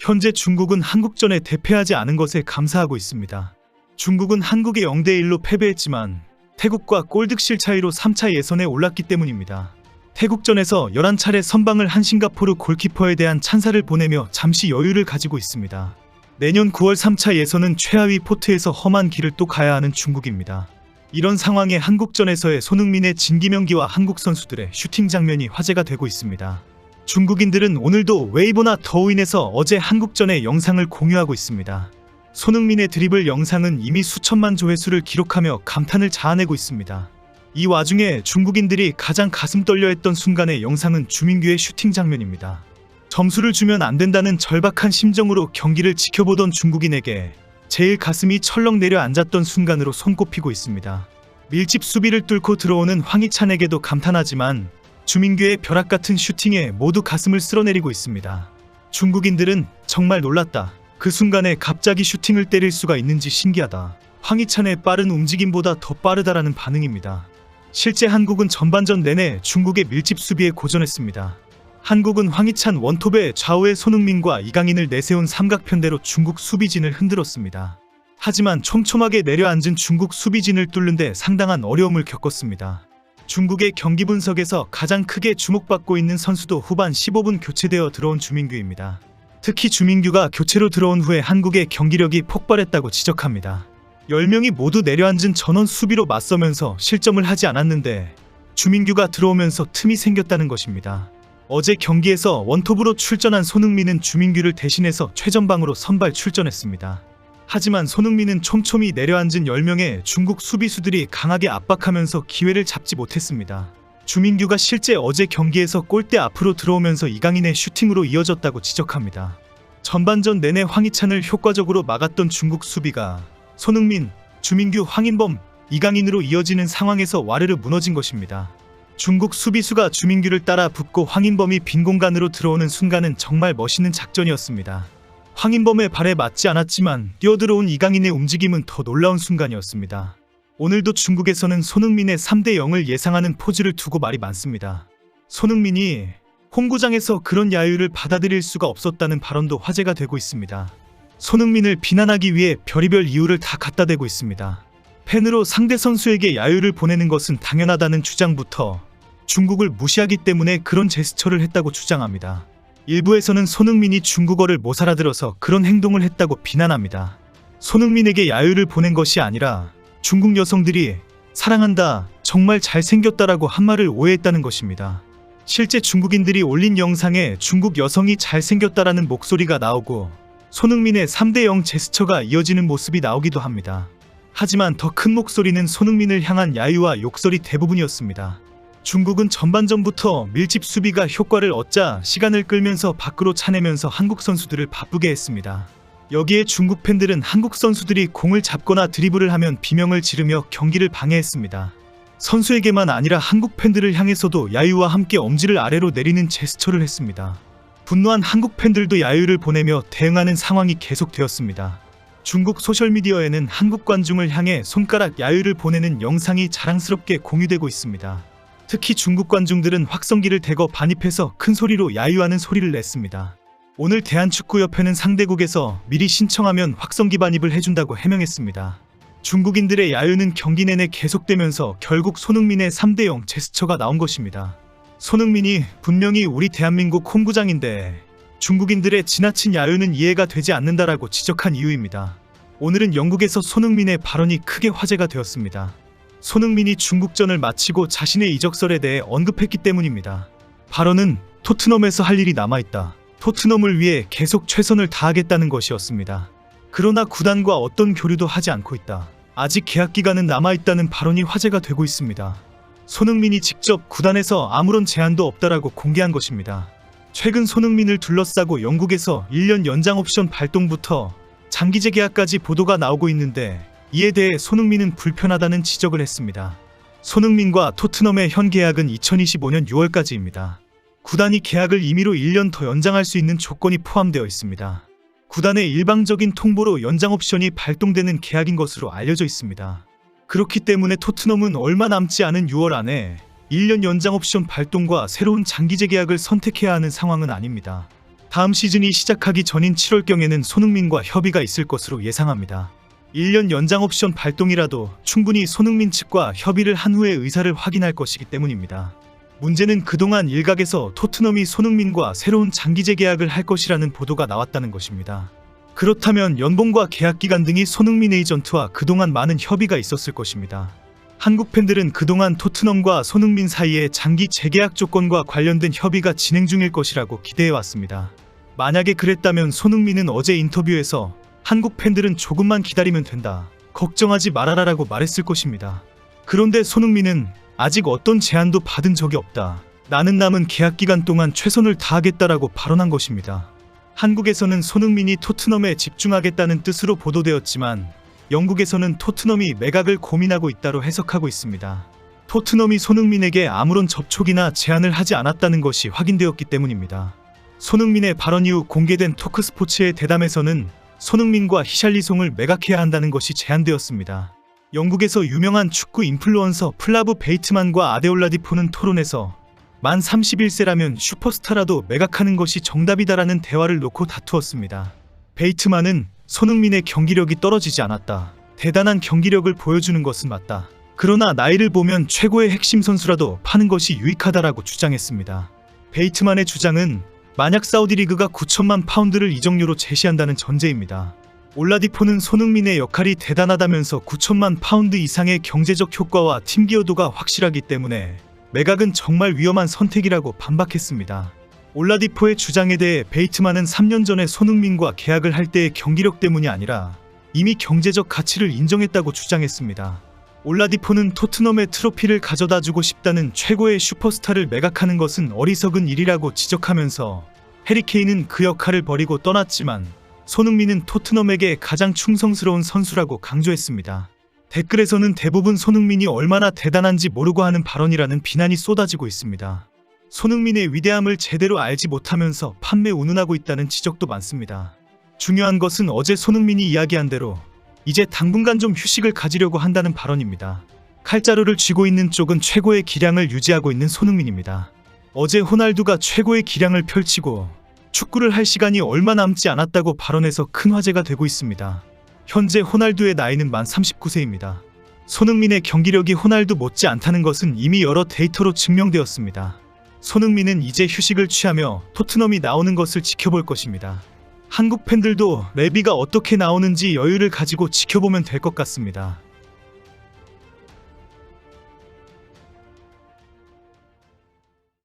현재 중국은 한국전에 대패하지 않은 것에 감사하고 있습니다. 중국은 한국에 0대1로 패배했지만 태국과 골득실 차이로 3차 예선에 올랐기 때문입니다. 태국전에서 11차례 선방을 한 싱가포르 골키퍼에 대한 찬사를 보내며 잠시 여유를 가지고 있습니다. 내년 9월 3차 예선은 최하위 포트에서 험한 길을 또 가야 하는 중국입니다. 이런 상황에 한국전에서의 손흥민의 진기명기와 한국 선수들의 슈팅 장면이 화제가 되고 있습니다. 중국인들은 오늘도 웨이보나 더우인에서 어제 한국전의 영상을 공유하고 있습니다. 손흥민의 드리블 영상은 이미 수천만 조회수를 기록하며 감탄을 자아내고 있습니다. 이 와중에 중국인들이 가장 가슴 떨려했던 순간의 영상은 주민규의 슈팅 장면입니다. 점수를 주면 안 된다는 절박한 심정으로 경기를 지켜보던 중국인에게 제일 가슴이 철렁 내려앉았던 순간으로 손꼽히고 있습니다. 밀집 수비를 뚫고 들어오는 황희찬에게도 감탄하지만 주민규의 벼락같은 슈팅에 모두 가슴을 쓸어내리고 있습니다. 중국인들은 정말 놀랐다. 그 순간에 갑자기 슈팅을 때릴 수가 있는지 신기하다. 황희찬의 빠른 움직임보다 더 빠르다라는 반응입니다. 실제 한국은 전반전 내내 중국의 밀집 수비에 고전했습니다. 한국은 황희찬 원톱에 좌우에 손흥민과 이강인을 내세운 삼각편대로 중국 수비진을 흔들었습니다. 하지만 촘촘하게 내려앉은 중국 수비진을 뚫는데 상당한 어려움을 겪었습니다. 중국의 경기 분석에서 가장 크게 주목받고 있는 선수도 후반 15분 교체되어 들어온 주민규입니다. 특히 주민규가 교체로 들어온 후에 한국의 경기력이 폭발했다고 지적합니다. 10명이 모두 내려앉은 전원 수비로 맞서면서 실점을 하지 않았는데 주민규가 들어오면서 틈이 생겼다는 것입니다. 어제 경기에서 원톱으로 출전한 손흥민은 주민규를 대신해서 최전방으로 선발 출전했습니다. 하지만 손흥민은 촘촘히 내려앉은 10명의 중국 수비수들이 강하게 압박하면서 기회를 잡지 못했습니다. 주민규가 실제 어제 경기에서 골대 앞으로 들어오면서 이강인의 슈팅으로 이어졌다고 지적합니다. 전반전 내내 황희찬을 효과적으로 막았던 중국 수비가 손흥민, 주민규, 황인범, 이강인으로 이어지는 상황에서 와르르 무너진 것입니다. 중국 수비수가 주민규를 따라 붙고 황인범이 빈 공간으로 들어오는 순간은 정말 멋있는 작전이었습니다. 황인범의 발에 맞지 않았지만 뛰어들어온 이강인의 움직임은 더 놀라운 순간이었습니다. 오늘도 중국에서는 손흥민의 3대0을 예상하는 포즈를 두고 말이 많습니다. 손흥민이 홈구장에서 그런 야유를 받아들일 수가 없었다는 발언도 화제가 되고 있습니다. 손흥민을 비난하기 위해 별의별 이유를 다 갖다 대고 있습니다. 팬으로 상대 선수에게 야유를 보내는 것은 당연하다는 주장부터 중국을 무시하기 때문에 그런 제스처를 했다고 주장합니다. 일부에서는 손흥민이 중국어를 못 알아들어서 그런 행동을 했다고 비난합니다. 손흥민에게 야유를 보낸 것이 아니라 중국 여성들이 사랑한다, 정말 잘생겼다라고 한 말을 오해했다는 것입니다. 실제 중국인들이 올린 영상에 중국 여성이 잘생겼다라는 목소리가 나오고 손흥민의 3대0 제스처가 이어지는 모습이 나오기도 합니다. 하지만 더 큰 목소리는 손흥민을 향한 야유와 욕설이 대부분이었습니다. 중국은 전반전부터 밀집 수비가 효과를 얻자 시간을 끌면서 밖으로 차내면서 한국 선수들을 바쁘게 했습니다. 여기에 중국 팬들은 한국 선수들이 공을 잡거나 드리블을 하면 비명을 지르며 경기를 방해했습니다. 선수에게만 아니라 한국 팬들을 향해서도 야유와 함께 엄지를 아래로 내리는 제스처를 했습니다. 분노한 한국 팬들도 야유를 보내며 대응하는 상황이 계속되었습니다. 중국 소셜미디어에는 한국 관중을 향해 손가락 야유를 보내는 영상이 자랑스럽게 공유되고 있습니다. 특히 중국 관중들은 확성기를 대거 반입해서 큰 소리로 야유하는 소리를 냈습니다. 오늘 대한축구협회는 상대국에서 미리 신청하면 확성기 반입을 해준다고 해명했습니다. 중국인들의 야유는 경기 내내 계속되면서 결국 손흥민의 3대0 제스처가 나온 것입니다. 손흥민이 분명히 우리 대한민국 홈구장인데 중국인들의 지나친 야유는 이해가 되지 않는다라고 지적한 이유입니다. 오늘은 영국에서 손흥민의 발언이 크게 화제가 되었습니다. 손흥민이 중국전을 마치고 자신의 이적설에 대해 언급했기 때문입니다. 발언은 토트넘에서 할 일이 남아있다. 토트넘을 위해 계속 최선을 다하겠다는 것이었습니다. 그러나 구단과 어떤 교류도 하지 않고 있다. 아직 계약 기간은 남아있다는 발언이 화제가 되고 있습니다. 손흥민이 직접 구단에서 아무런 제안도 없다라고 공개한 것입니다. 최근 손흥민을 둘러싸고 영국에서 1년 연장 옵션 발동부터 장기 재계약까지 보도가 나오고 있는데 이에 대해 손흥민은 불편하다는 지적을 했습니다. 손흥민과 토트넘의 현 계약은 2025년 6월까지입니다. 구단이 계약을 임의로 1년 더 연장할 수 있는 조건이 포함되어 있습니다. 구단의 일방적인 통보로 연장 옵션이 발동되는 계약인 것으로 알려져 있습니다. 그렇기 때문에 토트넘은 얼마 남지 않은 6월 안에 1년 연장 옵션 발동과 새로운 장기 재계약을 선택해야 하는 상황은 아닙니다. 다음 시즌이 시작하기 전인 7월경에는 손흥민과 협의가 있을 것으로 예상합니다. 1년 연장 옵션 발동이라도 충분히 손흥민 측과 협의를 한 후에 의사를 확인할 것이기 때문입니다. 문제는 그동안 일각에서 토트넘이 손흥민과 새로운 장기 재계약을 할 것이라는 보도가 나왔다는 것입니다. 그렇다면 연봉과 계약기간 등이 손흥민 에이전트와 그동안 많은 협의가 있었을 것입니다. 한국 팬들은 그동안 토트넘과 손흥민 사이에 장기 재계약 조건과 관련된 협의가 진행 중일 것이라고 기대해왔습니다. 만약에 그랬다면 손흥민은 어제 인터뷰에서 한국 팬들은 조금만 기다리면 된다, 걱정하지 말아라라고 말했을 것입니다. 그런데 손흥민은 아직 어떤 제안도 받은 적이 없다, 나는 남은 계약기간 동안 최선을 다하겠다라고 발언한 것입니다. 한국에서는 손흥민이 토트넘에 집중하겠다는 뜻으로 보도되었지만 영국에서는 토트넘이 매각을 고민하고 있다로 해석하고 있습니다. 토트넘이 손흥민에게 아무런 접촉이나 제안을 하지 않았다는 것이 확인되었기 때문입니다. 손흥민의 발언 이후 공개된 토크스포츠의 대담에서는 손흥민과 히샬리송을 매각해야 한다는 것이 제안되었습니다. 영국에서 유명한 축구 인플루언서 플라브 베이트만과 아데올라디포는 토론에서 만 31세라면 슈퍼스타라도 매각하는 것이 정답이다라는 대화를 놓고 다투었습니다. 베이트만은 손흥민의 경기력이 떨어지지 않았다, 대단한 경기력을 보여주는 것은 맞다, 그러나 나이를 보면 최고의 핵심 선수라도 파는 것이 유익하다라고 주장했습니다. 베이트만의 주장은 만약 사우디리그가 9천만 파운드를 이적료로 제시한다는 전제입니다. 올라디포는 손흥민의 역할이 대단하다면서 9천만 파운드 이상의 경제적 효과와 팀 기여도가 확실하기 때문에 매각은 정말 위험한 선택이라고 반박했습니다. 올라디포의 주장에 대해 베이트만은 3년 전에 손흥민과 계약을 할 때의 경기력 때문이 아니라 이미 경제적 가치를 인정했다고 주장했습니다. 올라디포는 토트넘의 트로피를 가져다 주고 싶다는 최고의 슈퍼스타를 매각하는 것은 어리석은 일이라고 지적하면서 해리케인은 그 역할을 버리고 떠났지만 손흥민은 토트넘에게 가장 충성스러운 선수라고 강조했습니다. 댓글에서는 대부분 손흥민이 얼마나 대단한지 모르고 하는 발언이라는 비난이 쏟아지고 있습니다. 손흥민의 위대함을 제대로 알지 못하면서 판매 운운하고 있다는 지적도 많습니다. 중요한 것은 어제 손흥민이 이야기한 대로 이제 당분간 좀 휴식을 가지려고 한다는 발언입니다. 칼자루를 쥐고 있는 쪽은 최고의 기량을 유지하고 있는 손흥민입니다. 어제 호날두가 최고의 기량을 펼치고 축구를 할 시간이 얼마 남지 않았다고 발언해서 큰 화제가 되고 있습니다. 현재 호날두의 나이는 만 39세입니다. 손흥민의 경기력이 호날두 못지 않다는 것은 이미 여러 데이터로 증명되었습니다. 손흥민은 이제 휴식을 취하며 토트넘이 나오는 것을 지켜볼 것입니다. 한국 팬들도 레비가 어떻게 나오는지 여유를 가지고 지켜보면 될 것 같습니다.